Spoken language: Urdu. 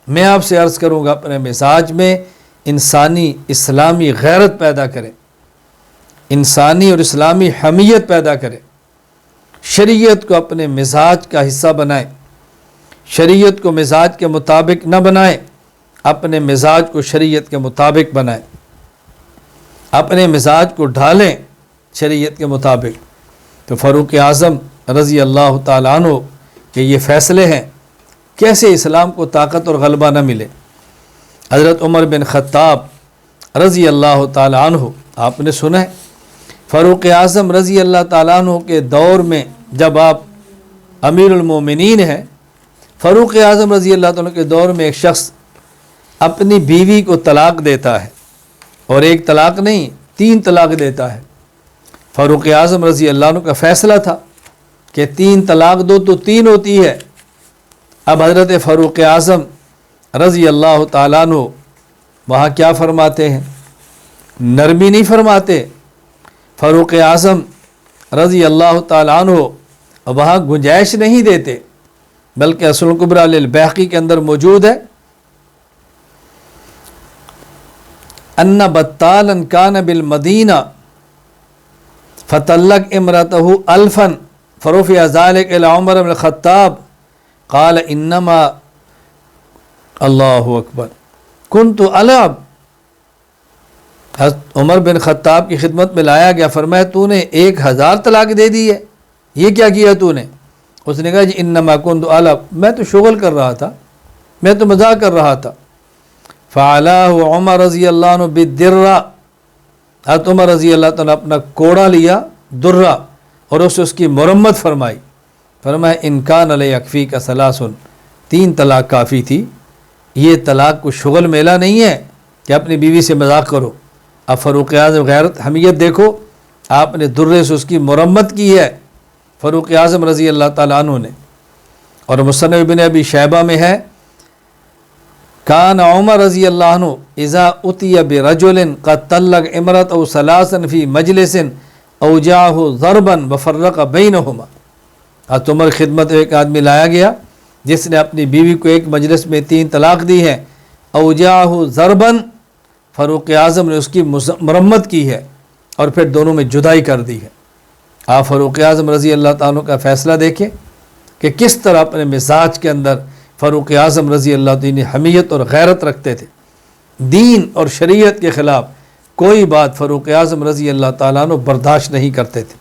میں آپ سے عرض کروں گا اپنے مزاج میں انسانی اسلامی غیرت پیدا کریں، انسانی اور اسلامی حمیت پیدا کریں، شریعت کو اپنے مزاج کا حصہ بنائیں، شریعت کو مزاج کے مطابق نہ بنائیں، اپنے مزاج کو شریعت کے مطابق بنائیں، اپنے مزاج کو ڈھالیں شریعت کے مطابق۔ تو فاروق اعظم رضی اللہ تعالیٰ عنہ کہ یہ فیصلے ہیں، کیسے اسلام کو طاقت اور غلبہ نہ ملے۔ حضرت عمر بن خطاب رضی اللہ تعالیٰ عنہ، آپ نے سنا ہے فاروق اعظم رضی اللہ تعالیٰ عنہ کے دور میں جب آپ امیر المومنین ہیں، فاروق اعظم رضی اللہ تعالیٰ عنہ کے دور میں ایک شخص اپنی بیوی کو طلاق دیتا ہے، اور ایک طلاق نہیں 3 طلاق دیتا ہے۔ فاروق اعظم رضی اللہ عنہ کا فیصلہ تھا کہ 3 طلاق دو تو 3 ہوتی ہے۔ اب حضرت فاروق اعظم رضی اللہ تعالیٰ عنہ وہاں کیا فرماتے ہیں؟ نرمی نہیں فرماتے۔ فاروق اعظم رضی اللہ تعالیٰ عنہ وہاں گنجائش نہیں دیتے، بلکہ اصل الکبریٰ للبیہقی کے اندر موجود ہے ان بطالا کان بالمدینہ فطلق امرأتہ 1000 فرفع ذلك الى عمر بن الخطاب قال انما اللہ اکبر کنت العب۔ حضرت عمر بن خطاب کی خدمت میں لایا گیا، فرمایا تو نے 1000 طلاق دے دی ہے، یہ کیا کیا تو نے؟ اس نے کہا جی انما کنت العب، میں تو شغل کر رہا تھا، میں تو مزاق کر رہا تھا۔ فعلاه عمر رضی اللہ عنہ بالدرہ، حضرت عمر رضی اللہ تعالیٰ اپنا کوڑا لیا درہ اور اس کی مرمت فرمائی، فرمایا ان کان لیکفیک 3، 3 طلاق کافی تھی، یہ طلاق کو شغل میلہ نہیں ہے کہ اپنی بیوی سے مذاق کرو۔ اب فاروق اعظم غیرت حمیت دیکھو، آپ نے درے سے اس کی مرمت کی ہے فاروق اعظم رضی اللہ تعالیٰ عنہ نے۔ اور مصنف ابن ابی شیبہ میں ہے کان عمر رضی اللہ عنہ اذا اتی برجل قد طلق امرأته 3 فی مجلس اوجعہ ضربا وفرق بینہما۔ حضرت عمر خدمت ایک آدمی لایا گیا جس نے اپنی بیوی کو ایک مجلس میں 3 طلاق دی ہیں، اوجعہ ضربا، فاروق اعظم نے اس کی مرمت کی ہے اور پھر دونوں میں جدائی کر دی ہے۔ آپ فاروق اعظم رضی اللہ تعالیٰ کا فیصلہ دیکھیں کہ کس طرح اپنے مزاج کے اندر فاروق اعظم رضی اللہ تعالیٰ حمیت اور غیرت رکھتے تھے، دین اور شریعت کے خلاف کوئی بات فاروق اعظم رضی اللہ تعالیٰ عنہ برداشت نہیں کرتے تھے۔